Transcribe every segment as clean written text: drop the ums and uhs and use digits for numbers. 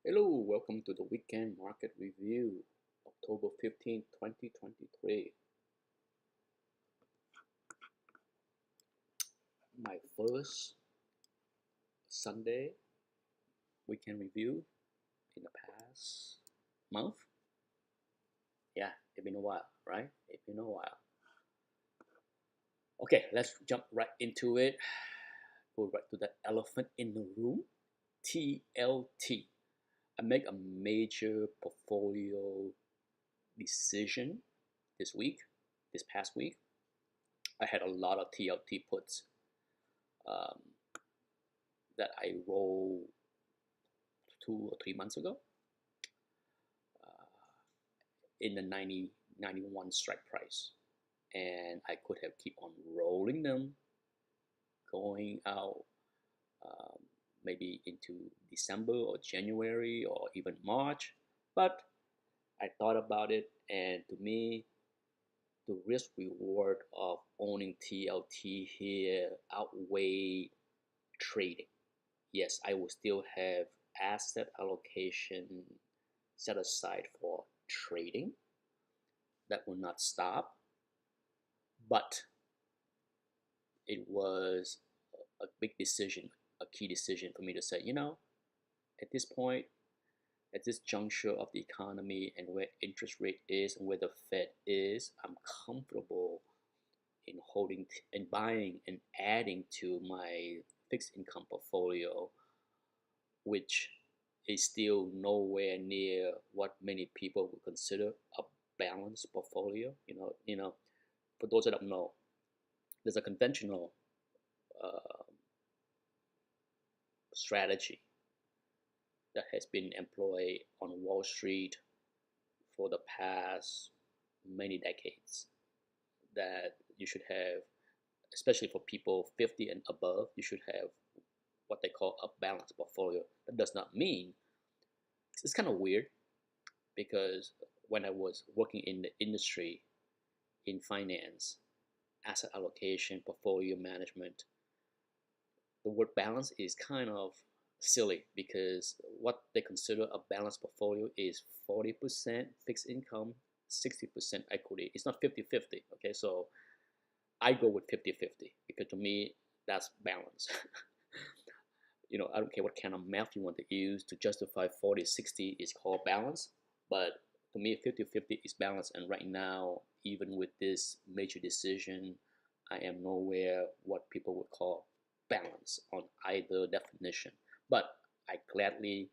Hello, welcome to the weekend market review, October 15th, 2023. My first Sunday weekend review in the past month. Yeah, it's been a while, right? It's been a while. Okay, let's jump right into it. Go right to the elephant in the room. TLT. I make a major portfolio decision this past week. I had a lot of TLT puts um, that I rolled 2 or 3 months ago in the 91 strike price. And I could have keep on rolling them, going out um, maybe into December or January or even March. But I thought about it, and to me, the risk reward of owning TLT here outweigh trading. Yes, I will still have asset allocation set aside for trading. That will not stop, but it was a big decision, a key decision for me to say, at this point, at this juncture of the economy and where interest rate is and where the Fed is, I'm comfortable in holding and buying and adding to my fixed income portfolio, which is still nowhere near what many people would consider a balanced portfolio. For those that don't know, there's a conventional uh, strategy that has been employed on Wall Street for the past many decades. That you should have, especially for people 50 and above, you should have what they call a balanced portfolio. That does not mean, it's kind of weird because when I was working in the industry in finance, asset allocation, portfolio management, the word balance is kind of silly because what they consider a balanced portfolio is 40% fixed income, 60% equity. It's not 50-50. Okay, so I go with 50-50 because to me, that's balance. I don't care what kind of math you want to use to justify 40-60 is called balance, but to me, 50-50 is balance. And right now, even with this major decision, I am nowhere what people would call balance on either definition. But I gladly,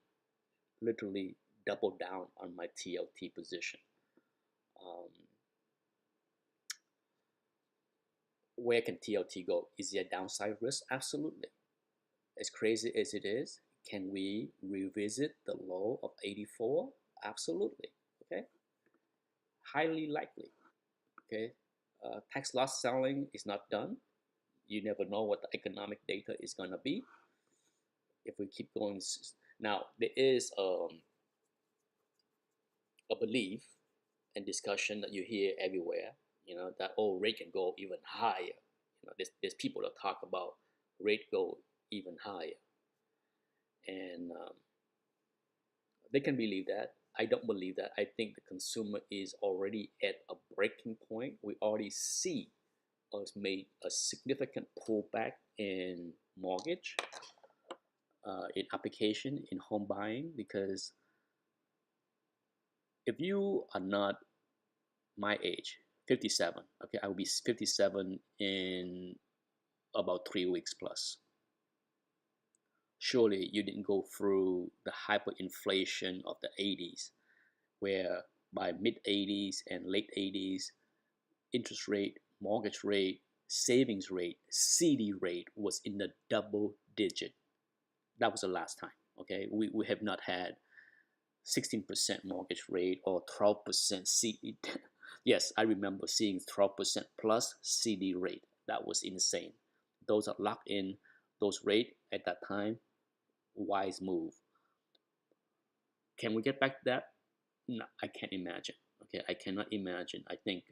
literally double down on my TLT position. Um, where can TLT go? Is there a downside risk? Absolutely. As crazy as it is, can we revisit the low of 84? Absolutely. Okay. Highly likely. Okay. Tax loss selling is not done. You never know what the economic data is going to be. If we keep going, now there is a belief and discussion that you hear everywhere. That rate can go even higher. There's people that talk about rate go even higher, and they can believe that. I don't believe that. I think the consumer is already at a breaking point. We already see us made a significant pullback in mortgage, in application, in home buying, because if you are not my age, 57, okay, I will be 57 in about 3 weeks plus. Surely you didn't go through the hyperinflation of the 80s, where by mid 80s and late 80s, interest rate, mortgage rate, savings rate, CD rate was in the double digit. That was the last time. Okay, we have not had 16% mortgage rate or 12% CD. Yes, I remember seeing 12% plus CD rate. That was insane. Those are locked in. Those rate at that time, wise move. Can we get back to that? No, I can't imagine. Okay, I cannot imagine. I think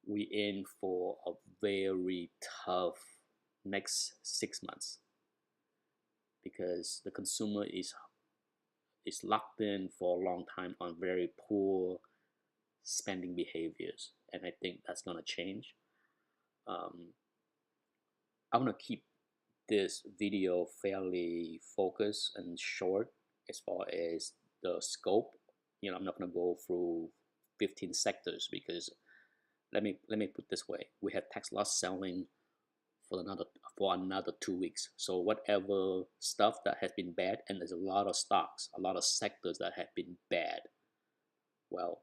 we in for a very tough next 6 months because the consumer is locked in for a long time on very poor spending behaviors, and I think that's gonna change. Um, I want to keep this video fairly focused and short as far as the scope. I'm not gonna go through 15 sectors because let me put this way: we have tax loss selling for another 2 weeks. So whatever stuff that has been bad, and there's a lot of stocks, a lot of sectors that have been bad, well,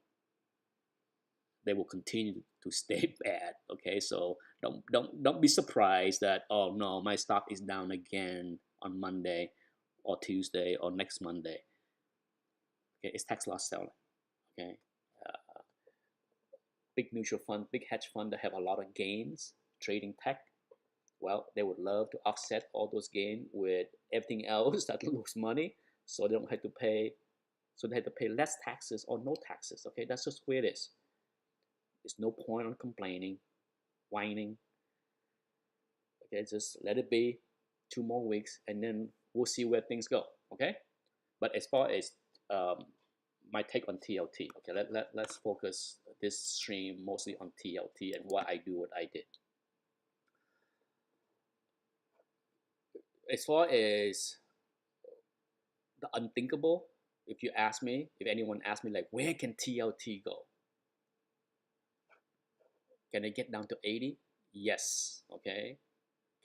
they will continue to stay bad. Okay, so don't be surprised that, oh no, my stock is down again on Monday or Tuesday or next Monday. Okay, it's tax loss selling. Okay, uh, big mutual fund, big hedge fund that have a lot of gains trading tech. Well, they would love to offset all those gains with everything else that lose money, so they don't have to pay. So they have to pay less taxes or no taxes. Okay, that's just where it is. There's no point on complaining, whining. Okay, just let it be 2 more weeks, and then we'll see where things go. Okay, but as far as my take on TLT, okay, let's focus this stream mostly on TLT and why I do what I did. As far as the unthinkable, if anyone asks me, like, where can TLT go? Can it get down to 80? Yes. Okay.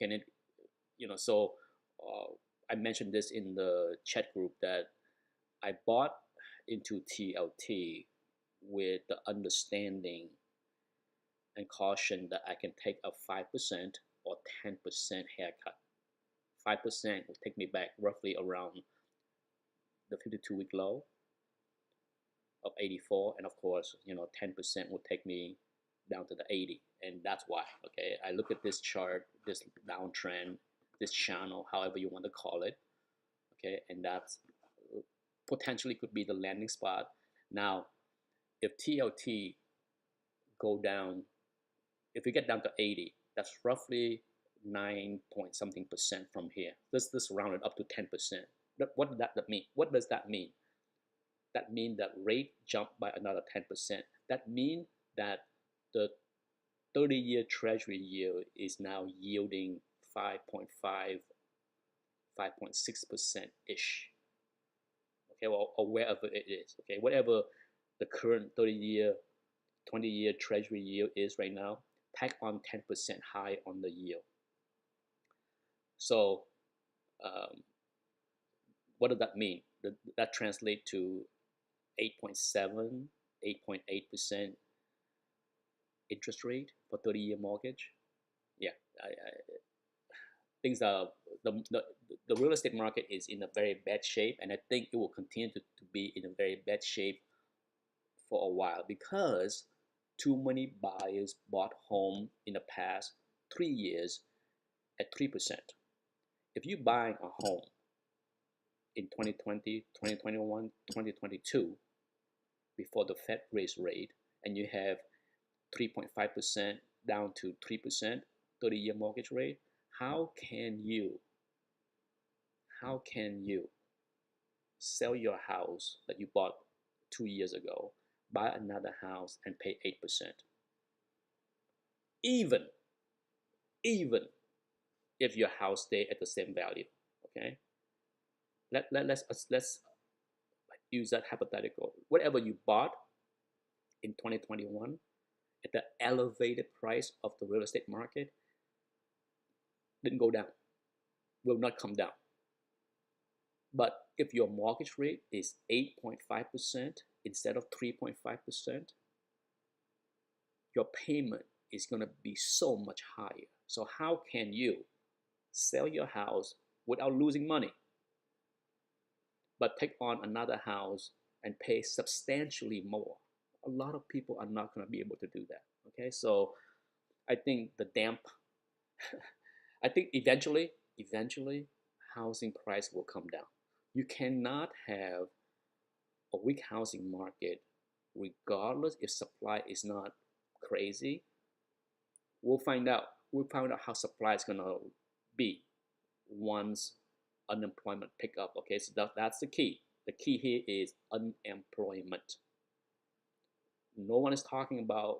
Can it, so I mentioned this in the chat group that I bought into TLT with the understanding and caution that I can take a 5% or 10% haircut. 5% will take me back roughly around the 52-week low of 84, and of course, 10% will take me down to the 80, and that's why. Okay, I look at this chart, this downtrend, this channel, however you want to call it. Okay, and that's potentially could be the landing spot. Now, if TLT go down, if we get down to 80, that's roughly 9 point something percent from here. Let's round it up to 10%. What does that mean? What does that mean? That means that rate jumped by another 10%. That means that the 30-year treasury yield is now yielding 5.5, 5.6%-ish. Okay, well, or wherever it is. Okay, whatever the current 30-year, 20-year treasury yield is right now, tack on 10% high on the yield. So what does that mean? That translates to 8.7, 8.8% interest rate for 30-year mortgage. Yeah, things are the real estate market is in a very bad shape, and I think it will continue to be in a very bad shape for a while because too many buyers bought home in the past 3 years at 3%. If you're buying a home in 2020, 2021, 2022, before the Fed raised rate, and you have 3.5% down to 3%, 30-year mortgage rate, how can you sell your house that you bought 2 years ago, buy another house and pay 8%? Even if your house stay at the same value, okay? Let's use that hypothetical. Whatever you bought in 2021 at the elevated price of the real estate market didn't go down, will not come down. But if your mortgage rate is 8.5% instead of 3.5%, your payment is going to be so much higher. So how can you sell your house without losing money, but take on another house and pay substantially more? A lot of people are not going to be able to do that. Okay, so I think I think eventually housing price will come down. You cannot have a weak housing market regardless if supply is not crazy. We'll find out how supply is going to be once unemployment pick up. Okay, so that's the key. The key here is unemployment. No one is talking about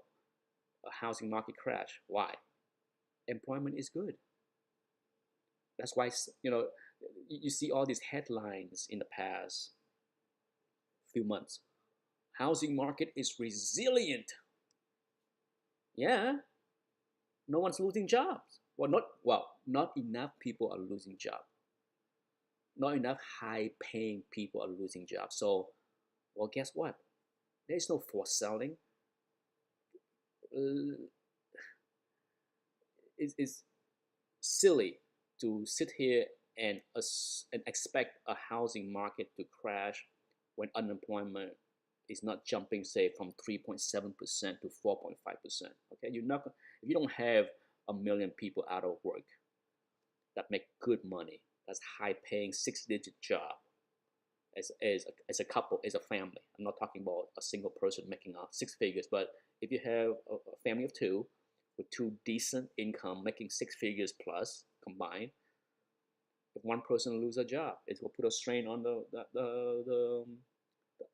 a housing market crash. Why? Employment is good. That's why, you see all these headlines in the past few months. Housing market is resilient. Yeah, no one's losing jobs. Not enough people are losing jobs. Not enough high-paying people are losing jobs. So, guess what? There is no forced selling. Uh, it's silly to sit here and expect a housing market to crash when unemployment is not jumping, say, from 3.7% to 4.5%. Okay, if you don't have a million people out of work that make good money, that's high paying 6-digit job as a couple, as a family. I'm not talking about a single person making out 6 figures, but if you have a family of two with two decent income making 6 figures plus combined, if one person lose a job, it will put a strain on the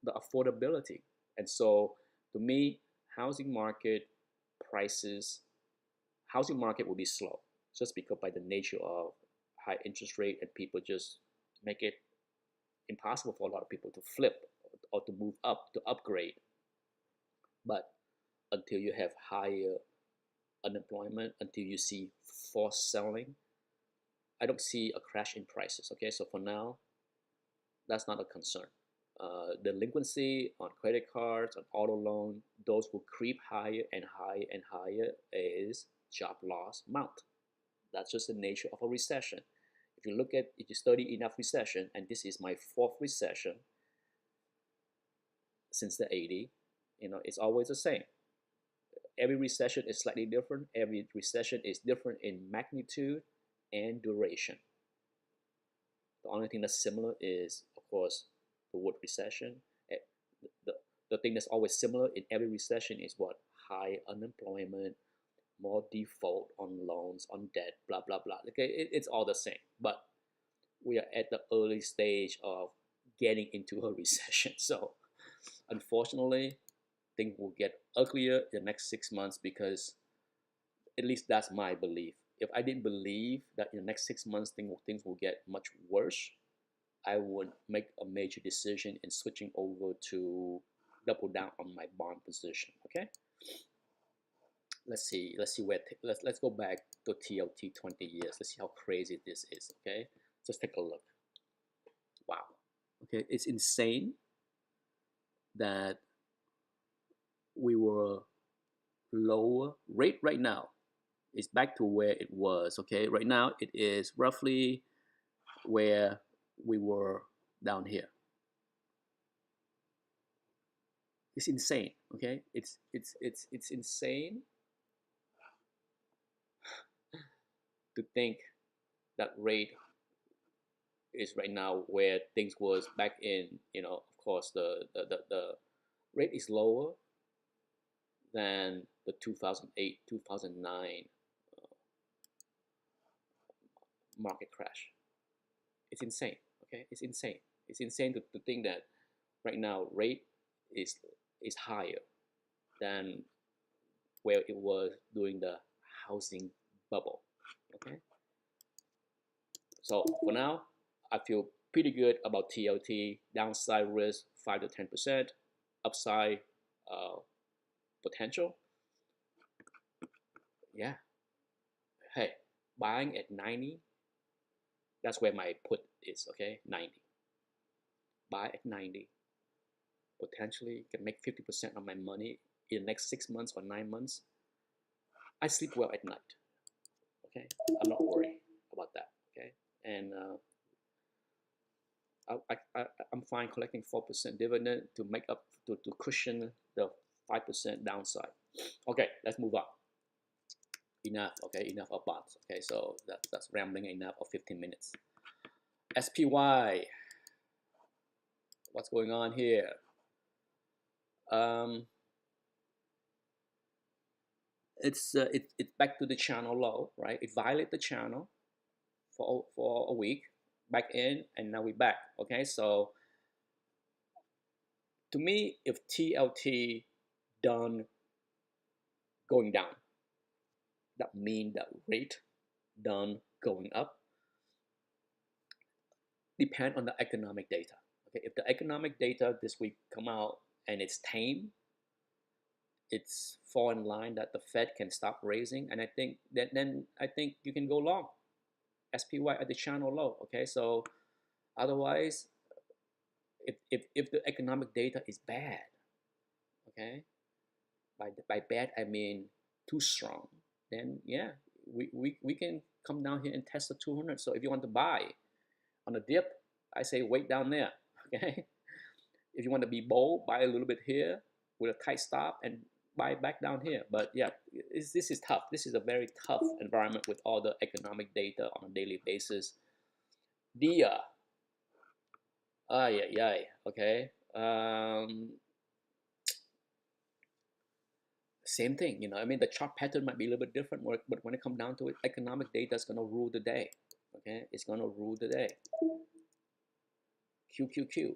affordability. And so, to me, housing market prices, housing market will be slow just because by the nature of high interest rate, and people just make it impossible for a lot of people to flip or to move up, to upgrade. But until you have higher unemployment, until you see forced selling, I don't see a crash in prices. Okay, so for now, that's not a concern. Delinquency on credit cards, on auto loan, those will creep higher and higher and higher as job loss mount. That's just the nature of a recession. If you study enough recession, and this is my fourth recession since the 80s, it's always the same. Every recession is slightly different. Every recession is different in magnitude and duration. The only thing that's similar is, of course, the word recession. The, the thing that's always similar in every recession is what? High unemployment, more default on loans, on debt, blah, blah, blah. Okay, it's all the same. But we are at the early stage of getting into a recession. So, unfortunately, things will get uglier in the next 6 months, because at least that's my belief. If I didn't believe that in the next 6 months things will get much worse, I would make a major decision in switching over to double down on my bond position. Okay. Let's see where let's go back to TLT 20 years. Let's see how crazy this is. Okay, just take a look. Wow. Okay, it's insane that we were lower rate. Right now is back to where it was. Okay, right now it is roughly where we were down here. It's insane. Okay, it's insane to think that rate is right now where things was back in. Of course, the rate is lower than the 2008 2009 market crash. It's insane. Okay, it's insane. It's insane to think that right now rate is higher than where it was during the housing bubble. Okay, so for now, I feel pretty good about TLT. Downside risk 5 to 10%, upside potential. Yeah. Hey, buying at 90. That's where my put is. Okay, 90. Buy at 90. Potentially can make 50% of my money in the next 6 months or 9 months. I sleep well at night. Okay, I'm not worried about that. Okay, and I'm fine collecting 4% dividend to make up to cushion the 5% downside. Okay, let's move on. Enough. Okay, enough of bonds. Okay, so that's rambling enough of 15 minutes. SPY. What's going on here? It's back to the channel low, right? It violated the channel for a week, back in, and now we're back. Okay, so to me, if TLT done going down, that mean that rate done going up. Depend on the economic data. Okay, if the economic data this week come out and it's tame, it's fall in line that the Fed can stop raising, and I think that then I think you can go long SPY at the channel low. Okay, so otherwise, if the economic data is bad, okay, by bad I mean too strong, then yeah, we can come down here and test the 200. So if you want to buy on a dip, I say wait down there. Okay, if you want to be bold, buy a little bit here with a tight stop and buy back down here. But yeah, this is tough. This is a very tough environment with all the economic data on a daily basis. DIA, okay. Same thing, you know. I mean, the chart pattern might be a little bit different, but when it comes down to it, economic data is going to rule the day. Okay, it's going to rule the day. QQQ,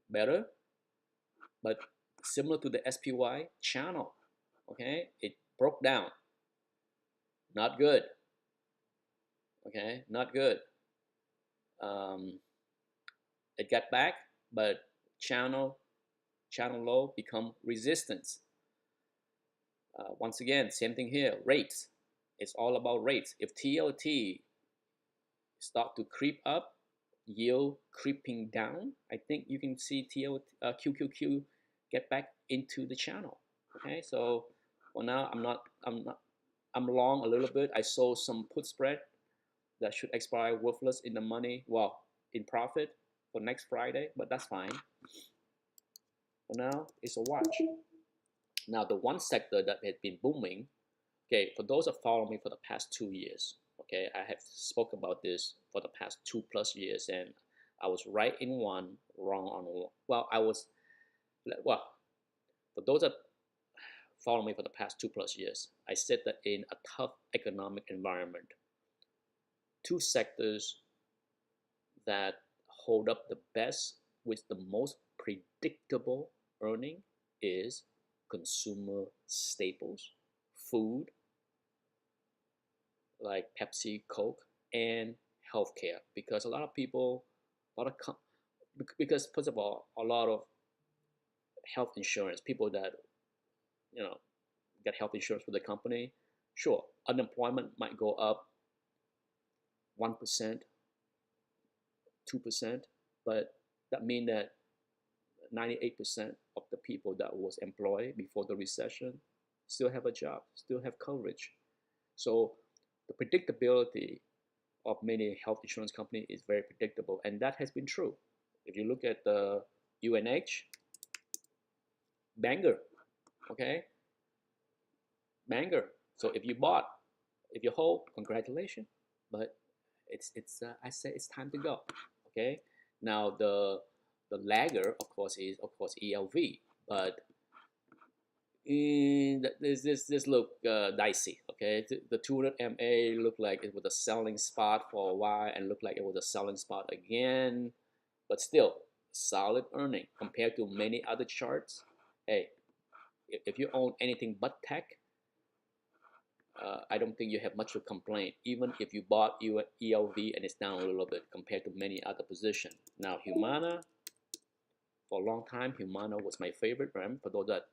better, but similar to the SPY channel. Okay, it broke down. Not good. Okay, not good. It got back, but channel low become resistance. Once again, same thing here. Rates. It's all about rates. If TLT start to creep up, yield creeping down, I think you can see QQQ get back into the channel. Okay, so for now, I'm long a little bit. I sold some put spread that should expire worthless in the money, well, in profit for next Friday, but that's fine. For now, it's a watch. Now, the one sector that had been booming, okay, for those that follow me for the past 2 years, okay, I have spoke about this for the past 2+ years, and I was right in one, wrong on one. Well, for those that follow me for the past 2+ years, I said that in a tough economic environment, two sectors that hold up the best with the most predictable earning is consumer staples, food like Pepsi, Coke, and healthcare. Because a lot of people, because first of all, a lot of health insurance, people that get health insurance with the company, sure, unemployment might go up 1%, 2%, but that means that 98% of the people that was employed before the recession still have a job, still have coverage. So the predictability of many health insurance companies is very predictable, and that has been true. If you look at the UNH, banger, okay, banger. So if you bought, if you hold, congratulations. But I say it's time to go. Okay. Now the lagger, of course, is ELV, but this look dicey. Okay, the 200 MA looked like it was a selling spot for a while, and looked like it was a selling spot again, but still solid earning compared to many other charts. Hey, if you own anything but tech, I don't think you have much to complain, even if you bought ELV and it's down a little bit compared to many other positions. Now, Humana, for a long time, Humana was my favorite brand. For those that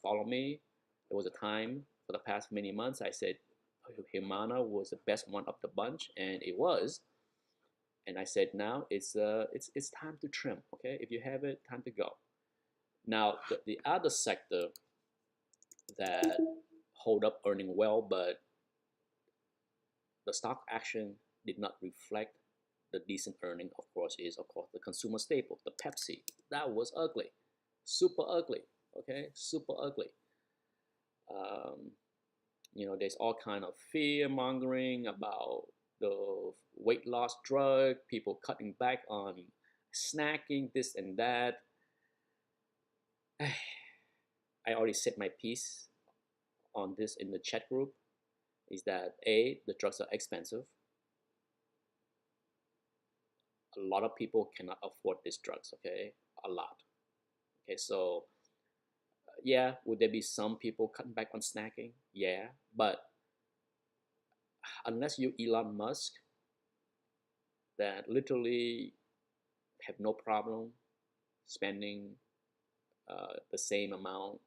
follow me, there was a time for the past many months I said Humana was the best one of the bunch, and it was. And I said now it's time to trim. Okay, if you have it, time to go. Now, the other sector that hold up earning well, but the stock action did not reflect the decent earning, of course, is the consumer staple, the Pepsi. That was ugly, super ugly. Okay, super ugly. There's all kind of fear mongering about the weight loss drug, people cutting back on snacking, this and that. I already said my piece on this in the chat group, is that the drugs are expensive. A lot of people cannot afford these drugs. Okay, a lot. Okay, so yeah, would there be some people cutting back on snacking? Yeah, but unless you Elon Musk, that literally have no problem spending the same amount,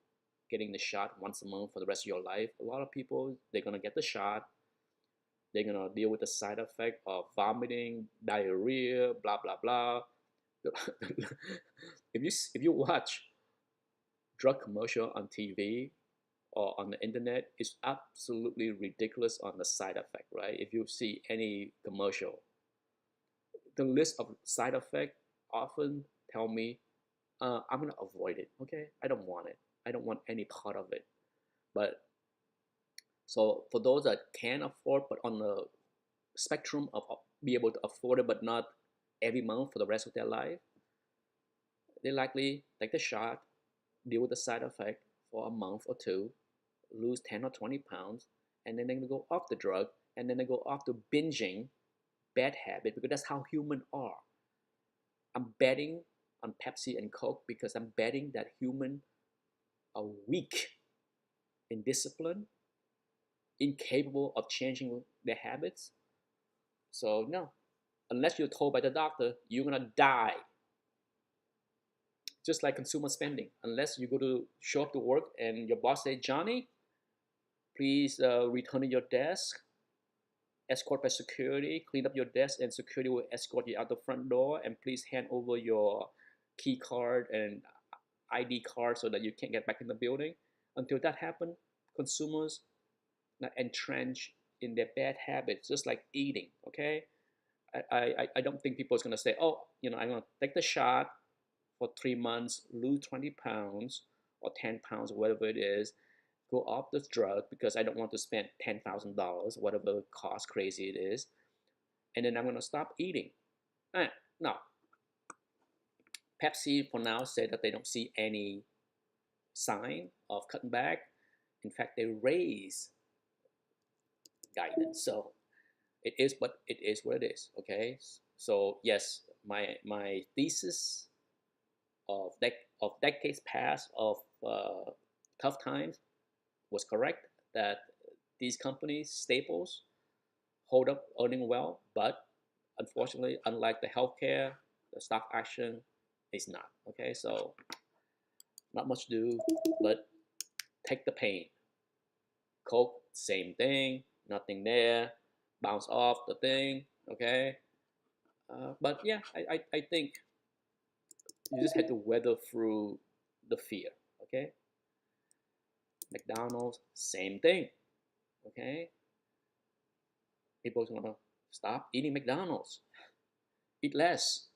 getting the shot once a month for the rest of your life. A lot of people, they're gonna get the shot, they're gonna deal with the side effect of vomiting, diarrhea, blah blah blah. If you watch drug commercial on TV or on the internet, it's absolutely ridiculous on the side effect, right? If you see any commercial, the list of side effect often tell me, I'm gonna avoid it. Okay, I don't want it. I don't want any part of it. But so for those that can afford, but on the spectrum of be able to afford it, but not every month for the rest of their life, they likely take the shot, deal with the side effect for a month or two, lose 10 or 20 pounds, and then they're gonna go off the drug, and then they go off to binging bad habit because that's how humans are. I'm betting on Pepsi and Coke because I'm betting that humans are weak in discipline, incapable of changing their habits. So no, unless you're told by the doctor you're gonna die. Just like consumer spending, unless you go to show up to work and your boss say, Johnny, please return to your desk, escort by security, clean up your desk, and security will escort you out the front door, and please hand over your key card and ID card so that you can't get back in the building. Until that happens, consumers are entrenched in their bad habits, just like eating. Okay, I don't think people is gonna say, oh, I'm gonna take the shot for 3 months, lose 20 pounds or 10 pounds, whatever it is, go off this drug because I don't want to spend $10,000, whatever cost crazy it is, and then I'm gonna stop eating. No, Pepsi for now said that they don't see any sign of cutting back. In fact, they raise guidance. So it is, but it is what it is. Okay. So yes, my thesis of decades past of tough times was correct. That these companies staples hold up earning well, but unfortunately, unlike the healthcare, the stock action is not. Okay, so not much to do, but take the pain. Coke, same thing, nothing there, bounce off the thing. Okay, but yeah, I think you just had to weather through the fear. Okay, McDonald's, same thing. Okay, people's gonna stop eating McDonald's, eat less.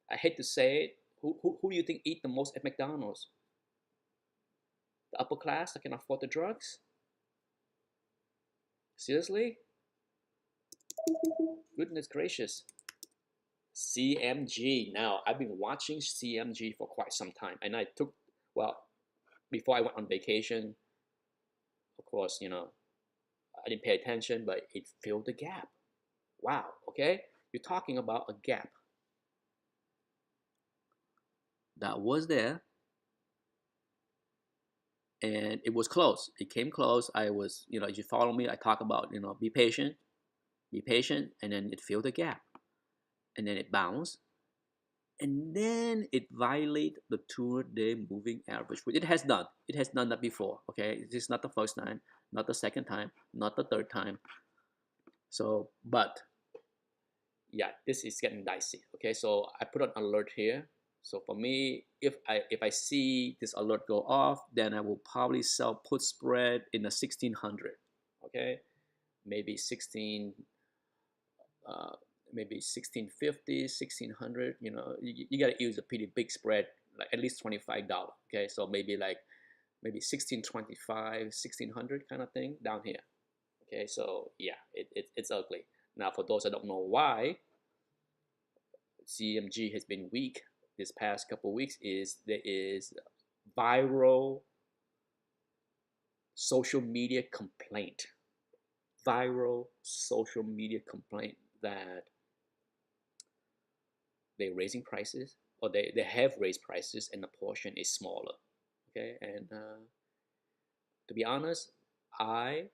I hate to say it. Who do you think eat the most at McDonald's? The upper class that can afford the drugs? Seriously? Goodness gracious. CMG. Now, I've been watching CMG for quite some time. And well, before I went on vacation, of course, I didn't pay attention, but it filled the gap. Wow, okay? You're talking about a gap that was there and it was close. It came close. I was, if you follow me, I talk about, be patient, and then it filled the gap. And then it bounced. And then it violated the 200-day moving average, which it has done. It has done that before, okay? This is not the first time, not the second time, not the third time. So, but, yeah, this is getting dicey, okay? So I put an alert here. So for me, if I see this alert go off, then I will probably sell put spread in the 1600, okay? Maybe 16, maybe 1650, 1600. You got to use a pretty big spread, like at least $25. Okay, so maybe 1625, 1600 kind of thing down here. Okay, so yeah, it's ugly. Now, for those that don't know why CMG has been weak this past couple weeks, is there is viral social media complaint. Viral social media complaint that they're raising prices, or they have raised prices, and the portion is smaller. Okay, and to be honest, my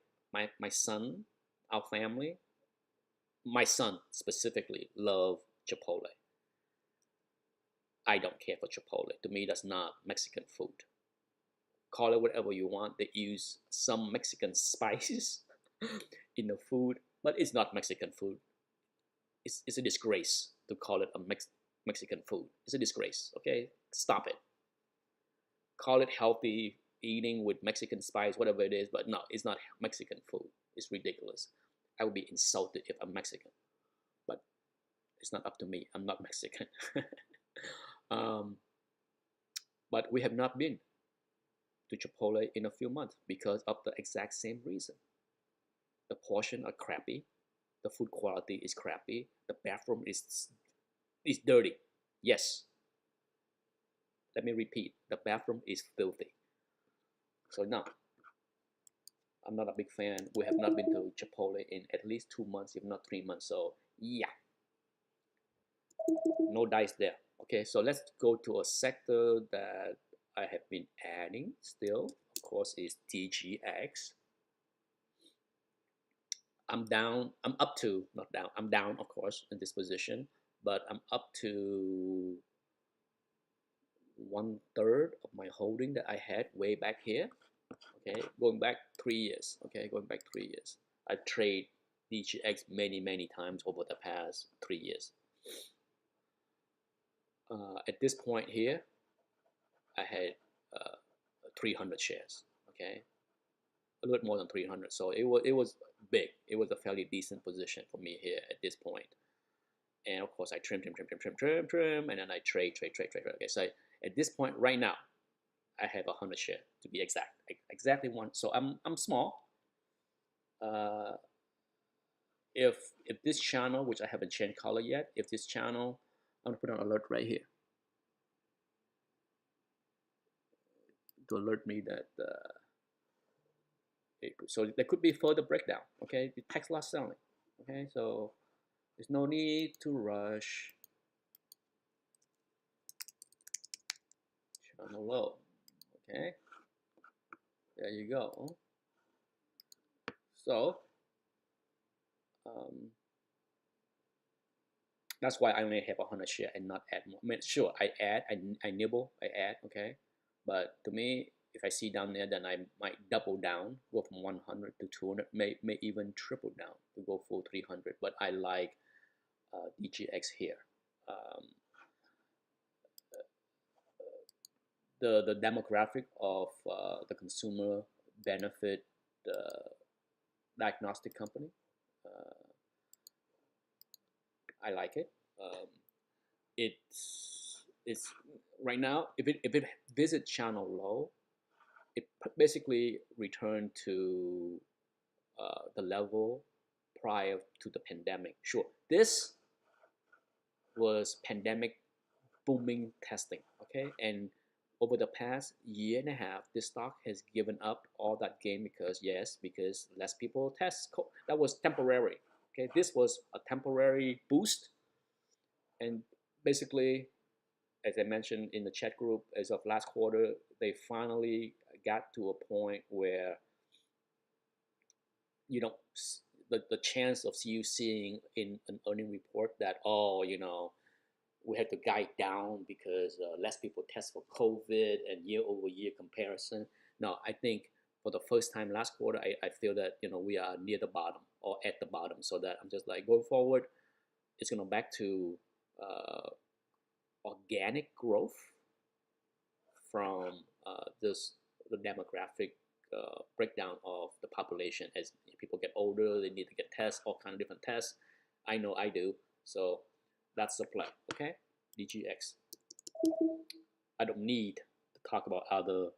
son, our family, my son specifically love Chipotle. I don't care for Chipotle. To me, that's not Mexican food. Call it whatever you want. They use some Mexican spices in the food, but it's not Mexican food. It's a disgrace to call it a Mexican food. It's a disgrace. Okay, stop it. Call it healthy eating with Mexican spice, whatever it is, but no, it's not Mexican food. It's ridiculous. I would be insulted if I'm Mexican, but it's not up to me. I'm not Mexican. um, but we have not been to Chipotle in a few months because of the exact same reason. The portion are crappy, the food quality is crappy, the bathroom is dirty. Yes, let me repeat, the bathroom is filthy. So no, I'm not a big fan. We have not been to Chipotle in at least 2 months, if not 3 months. So yeah, no dice there. Okay, so let's go to a sector that I have been adding still. Of course, is DGX. I'm down. I'm up to, not down. I'm down, of course, in this position, but I'm up to 1/3 of my holding that I had way back here. Okay, going back 3 years. Okay, going back 3 years. I trade DGX many times over the past 3 years. At this point here, I had 300 shares. Okay, a little bit more than 300. So it was big. It was a fairly decent position for me here at this point. And of course, I trim, and then I trade. Okay, so at this point right now, I have 100 shares to be exactly one. So I'm small. Uh, if this channel, which I haven't changed color yet, if this channel, I'm gonna put an alert right here to alert me that so there could be further breakdown. Okay, the tax loss selling. Okay, so there's no need to rush. Channel low. Okay, there you go. So that's why I only have 100 share and not add more. I mean, sure, I nibble, I add, okay. But to me, if I see down there, then I might double down, go from 100 to 200, may even triple down to go for 300. But I like DGX here. Um, the demographic of the consumer benefit diagnostic company. I like it. It's right now. If it visit channel low, it basically returned to the level prior to the pandemic. Sure, this was pandemic booming testing. Okay, and over the past year and a half, this stock has given up all that gain because less people test. That was temporary. Okay, this was a temporary boost, and basically, as I mentioned in the chat group, as of last quarter, they finally got to a point where you don't the chance of you seeing in an earning report that we had to guide down because less people test for COVID and year-over-year comparison. No, I think for the first time last quarter, I feel that we are near the bottom or at the bottom. So that I'm just like going forward, it's gonna back to organic growth from the demographic breakdown of the population. As people get older, they need to get tests, all kind of different tests. I know I do. So that's the play. Okay, DGX. I don't need to talk about other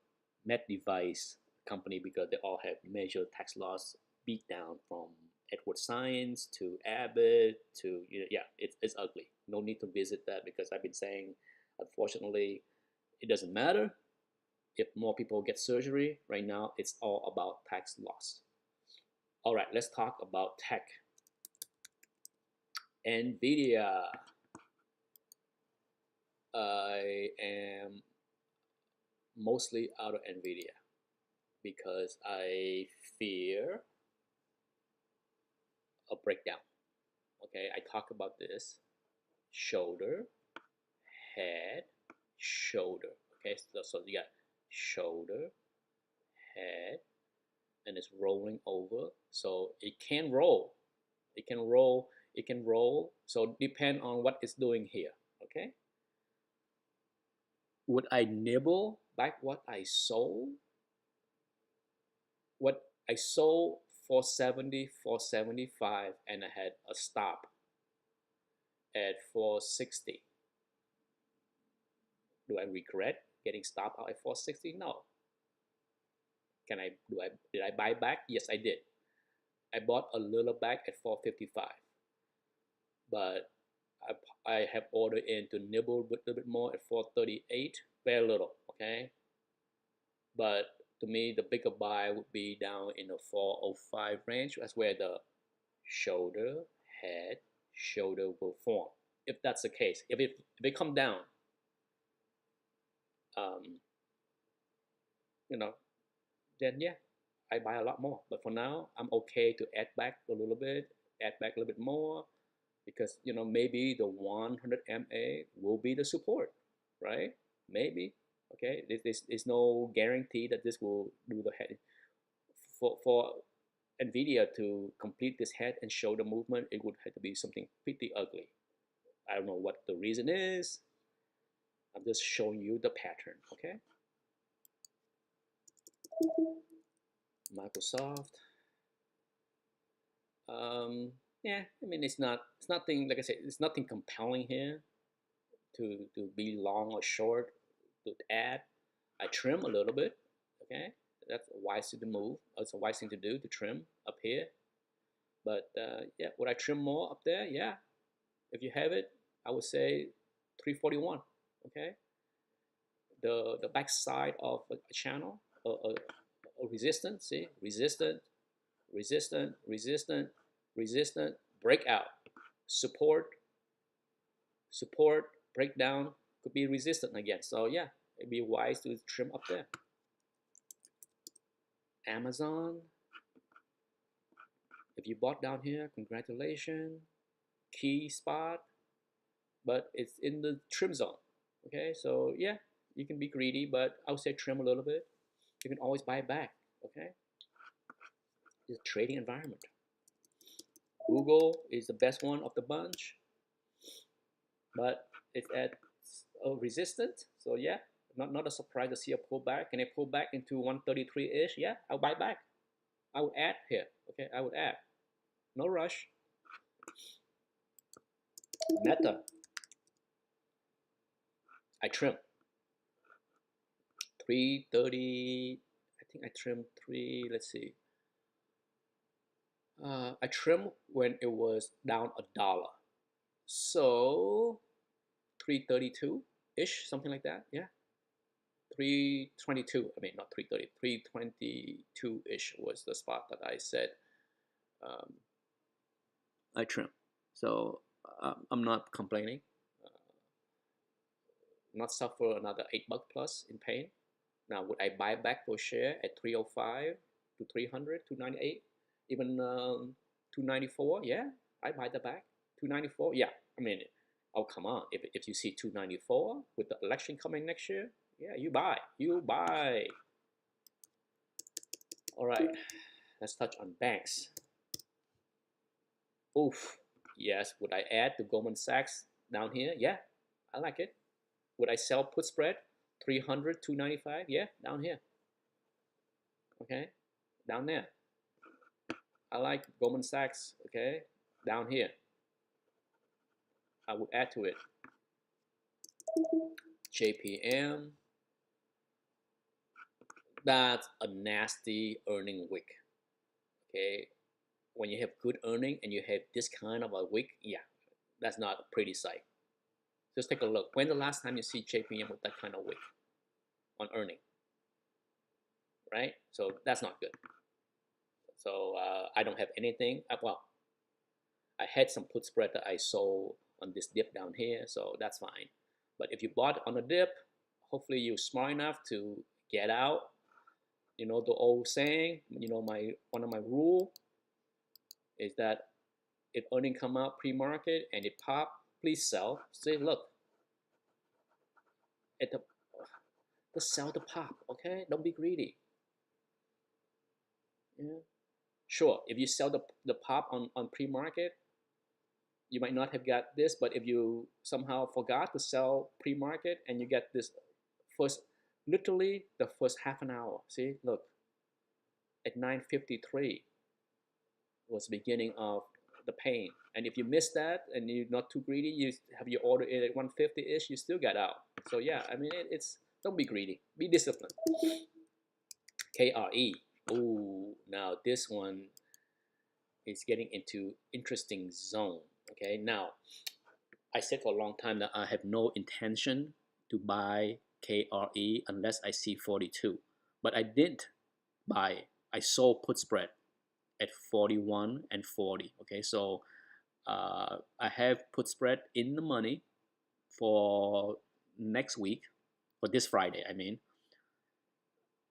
med device company because they all have major tax loss beatdown, from Edward Science to Abbott to yeah, it's ugly. No need to visit that because I've been saying, unfortunately, it doesn't matter if more people get surgery. Right now, it's all about tax loss. All right, let's talk about tech. NVIDIA. I am mostly out of NVIDIA because I fear a breakdown. Okay, I talk about this shoulder, head, shoulder. Okay, so you got shoulder, head, and it's rolling over. So it can roll. It can roll. It can roll. So depend on what it's doing here. Okay. Would I nibble back what I sold? What I sold 470, 475, and I had a stop at 460. Do I regret getting stopped out at 460? No. Did I buy back? Yes, I did. I bought a little back at 455, but I have ordered in to nibble a little bit more at 438, very little, okay? But to me, the bigger buy would be down in the 405 range. That's where the shoulder, head, shoulder will form. If that's the case, if it come down, um, you know, then yeah, I buy a lot more. But for now, I'm okay to add back a little bit, add back a little bit more, because maybe the 100 MA will be the support, right? Maybe. Okay, there's no guarantee that this will do the head. For NVIDIA to complete this head and shoulder movement, it would have to be something pretty ugly. I don't know what the reason is. I'm just showing you the pattern, okay? Microsoft. Yeah, I mean it's nothing, like I said, it's nothing compelling here to be long or short to add. I trim a little bit, okay? That's a wise thing to move. It's a wise thing to do to trim up here. But yeah, would I trim more up there? Yeah. If you have it, I would say 341, okay? The back side of a channel, a resistance, see? Resistant, resistant, resistant, resistant, breakout, support, support, breakdown, could be resistant again. So yeah, it'd be wise to trim up there. Amazon, if you bought down here, congratulations. Key spot, but it's in the trim zone. Okay, so yeah, you can be greedy, but I would say trim a little bit. You can always buy it back. Okay, it's a trading environment. Google is the best one of the bunch, but it's at a resistance. So yeah, not a surprise to see a pullback. Can it pull back into 133-ish? Yeah, I'll buy back. I would add here. Okay, I would add. No rush. Meta. I trim. 330. I think I trimmed three. Let's see. I trimmed when it was down $1. So 332-ish, something like that. Yeah. 322. I mean, not 330. 322-ish was the spot that I said I trim. So I'm not complaining. Not suffer another $8 plus in pain. Now, would I buy back those share at 305 to 300, 298, even 294? Yeah, I buy that back. 294? Yeah, I mean, oh, come on. If you see 294 with the election coming next year, yeah, you buy. You buy. All right, let's touch on banks. Oof. Yes, would I add to Goldman Sachs down here? Yeah, I like it. Would I sell put spread 300, 295? Yeah, down here. Okay, down there. I like Goldman Sachs. Okay, down here. I would add to it. JPM. That's a nasty earning week. Okay, when you have good earning and you have this kind of a week, yeah, that's not a pretty sight. Just take a look. When the last time you see JPM with that kind of week on earning, right? So that's not good. So I don't have anything. Well, I had some put spread that I sold on this dip down here, so that's fine. But if you bought on a dip, hopefully you're smart enough to get out. You know the old saying, you know, my one of my rule is that if earning come out pre-market and it pop, please sell. Say, look, at the just sell the pop, okay? Don't be greedy. Yeah. Sure, if you sell the pop on pre-market, you might not have got this, but if you somehow forgot to sell pre-market and you get this first, literally the first half an hour. See, look, at 9:53 was the beginning of the pain. And if you miss that and you're not too greedy, you have your order in at 150-ish, you still got out. So yeah, I mean, it's don't be greedy, be disciplined. KRE. Ooh, now this one is getting into interesting zone. Okay, now I said for a long time that I have no intention to buy KRE unless I see 42, but I didn't buy. I sold put spread at 41 and 40. Okay, so I have put spread in the money for next week, for this Friday. I mean,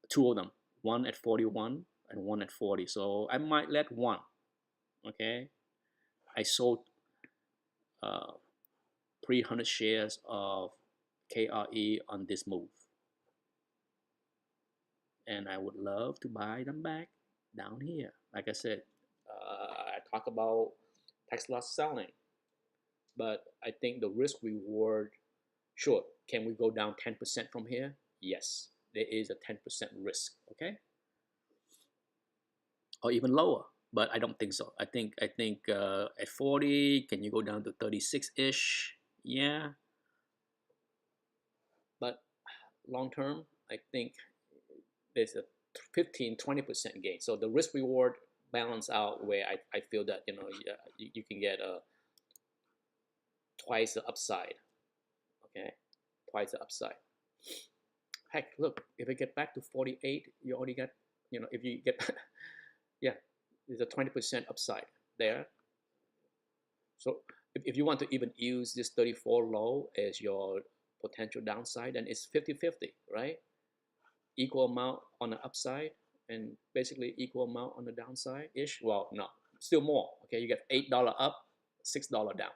two of them, one at 41 and one at 40. So I might let one. Okay, I sold 300 shares of KRE on this move, and I would love to buy them back down here. Like I said, I talk about tax loss selling, but I think the risk reward, sure, can we go down 10% from here? Yes, there is a 10% risk, okay, or even lower. But I don't think so. I think at 40, can you go down to 36-ish? Yeah, but long term, I think there's a 15-20% gain. So the risk reward balance out where I feel that you can get a twice the upside. Okay, twice the upside. Heck, look, if I get back to 48, you already get, if you get, yeah, there's a 20% upside there. So if you want to even use this 34 low as your potential downside, then it's 50-50, right? Equal amount on the upside and basically equal amount on the downside ish. Well, no, still more. Okay, you get $8 up, $6 down.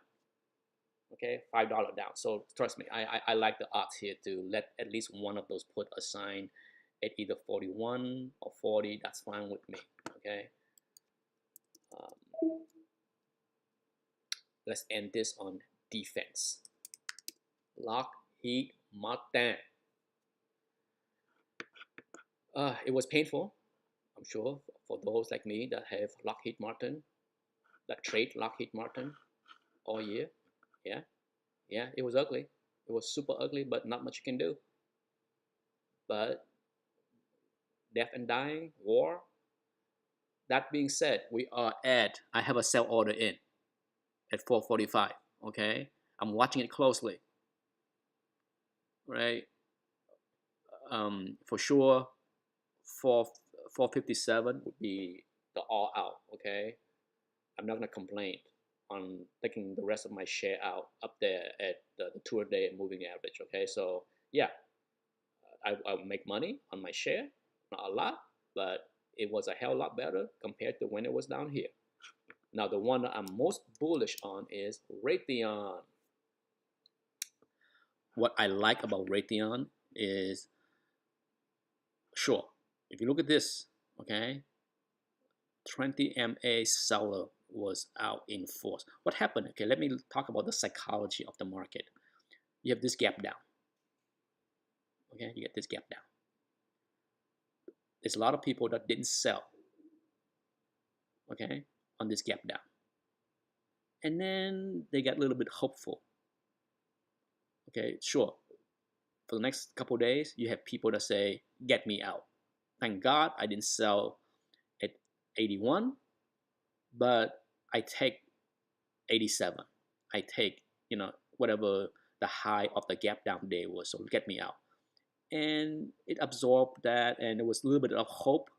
Okay, $5 down. So trust me, I like the odds here to let at least one of those put assign at either 41 or 40. That's fine with me. Okay. Let's end this on defense. Lockheed Martin. It was painful, I'm sure, for those like me that have Lockheed Martin, that trade Lockheed Martin all year. Yeah, it was ugly. It was super ugly, but not much you can do. But death and dying, war. That being said, I have a sell order in at 445. Okay, I'm watching it closely. Right. For sure, 457 would be the all out. Okay, I'm not gonna complain on taking the rest of my share out up there at the 2-day moving average. Okay, so yeah, I'll make money on my share, not a lot, but it was a hell of a lot better compared to when it was down here. Now the one that I'm most bullish on is Raytheon. What I like about Raytheon is, sure, if you look at this, okay, 20 MA seller was out in force. What happened? Okay, let me talk about the psychology of the market. You have this gap down. Okay, you get this gap down. There's a lot of people that didn't sell, okay, on this gap down. And then they got a little bit hopeful. Okay, sure. For the next couple of days, you have people that say, get me out. Thank God I didn't sell at 81, but I take 87. I take, whatever the high of the gap down day was, so get me out. And it absorbed that, and there was a little bit of hope.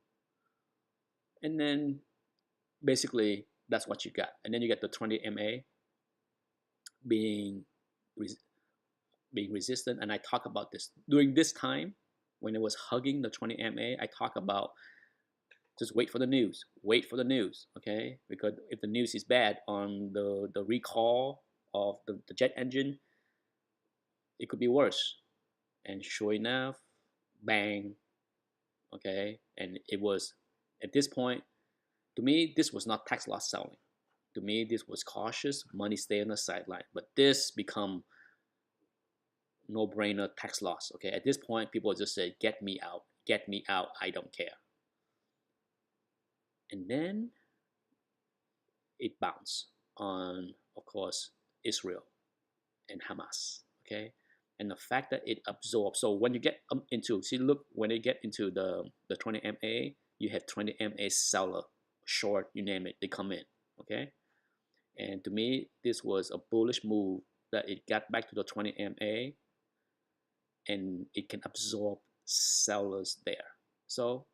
And then basically that's what you got. And then you get the 20 MA being being resistant. And I talk about this during this time when it was hugging the 20 MA. I talk about just wait for the news, okay? Because if the news is bad on the recall of the jet engine, it could be worse. And sure enough, bang, okay? And it was, at this point, to me, this was not tax loss selling. To me, this was cautious, money stay on the sideline. But this become no-brainer tax loss, okay? At this point, people just say, get me out, I don't care. And then it bounced on, of course, Israel and Hamas, okay? And the fact that it absorbs, so when you get into, see, look, when they get into the 20 MA, you have 20 MA seller, short, you name it, they come in, okay? And to me, this was a bullish move that it got back to the 20 MA and it can absorb sellers there. So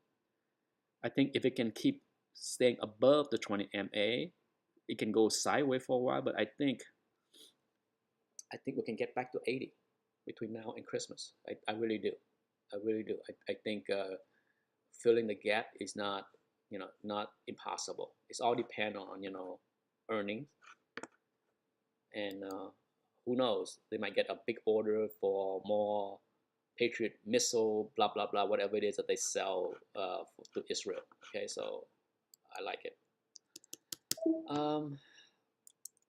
I think if it can keep staying above the 20 MA, it can go sideways for a while, but I think we can get back to 80 between now and Christmas. I really do. I think filling the gap is not, not impossible. It's all depend on, earnings. And who knows, they might get a big order for more Patriot missile, blah, blah, blah, whatever it is that they sell to Israel. Okay, so I like it.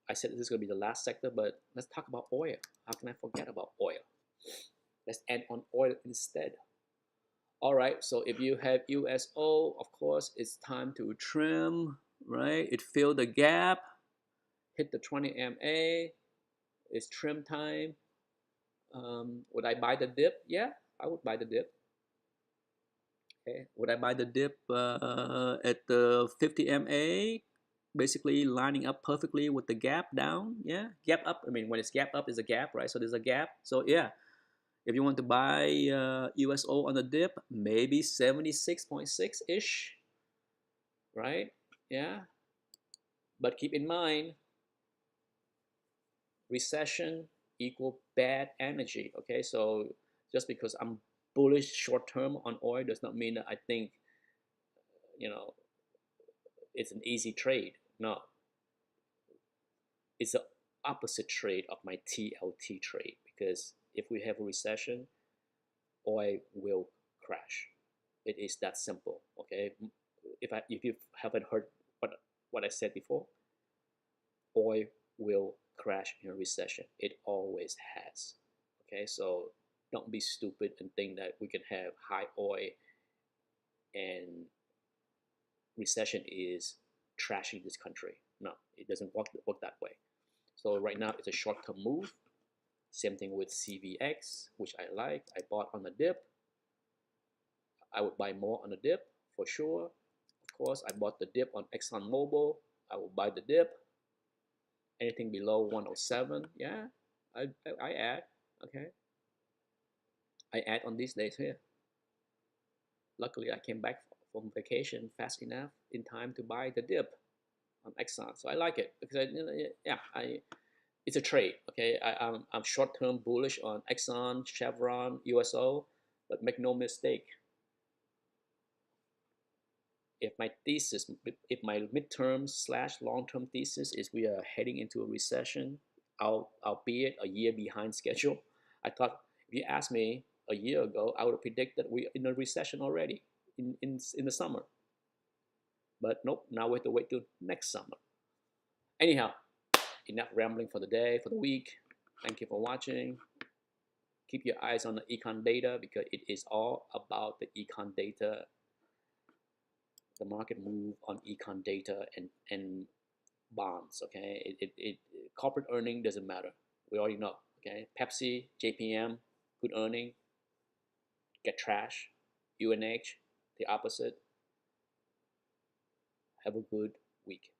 I said this is going to be the last sector, but let's talk about oil. How can I forget about oil? Let's end on oil instead. All right, so if you have USO, of course, it's time to trim, right? It filled the gap, hit the 20 MA, it's trim time. Would I buy the dip? Yeah, I would buy the dip. Okay, would I buy the dip at the 50 MA? Basically lining up perfectly with the gap down. Yeah, gap up. I mean, when it's gap up, is a gap, right? So there's a gap. So yeah, if you want to buy USO on the dip, maybe 76.6 ish, right? Yeah, but keep in mind, recession equal bad energy. Okay, so just because I'm bullish short term on oil does not mean that I think, you know, it's an easy trade. No, it's the opposite trade of my TLT trade, because if we have a recession, oil will crash. It is that simple. Okay, if you haven't heard what I said before, oil will crash in a recession. It always has. Okay, so don't be stupid and think that we can have high oil and recession is trashing this country. No, it doesn't work that way. So right now it's a short-term move. Same thing with CVX, which I like. I bought on the dip. I would buy more on the dip for sure. Of course, I bought the dip on ExxonMobil. I will buy the dip. Anything below 107, yeah, I add. Okay, I add on these days here. Luckily, I came back from vacation fast enough in time to buy the dip on Exxon. So I like it because it's a trade. Okay, I'm short-term bullish on Exxon, Chevron, USO, but make no mistake. If my midterm / long-term thesis is we are heading into a recession, albeit a year behind schedule, I thought if you asked me a year ago, I would have predicted we're in a recession already in the summer. But nope, now we have to wait till next summer. Anyhow, enough rambling for the day, for the week. Thank you for watching. Keep your eyes on the econ data because it is all about the econ data. The market move on econ data and bonds. Okay, corporate earning doesn't matter. We already know. Okay, Pepsi, JPM, good earning, get trash. UNH, the opposite. Have a good week.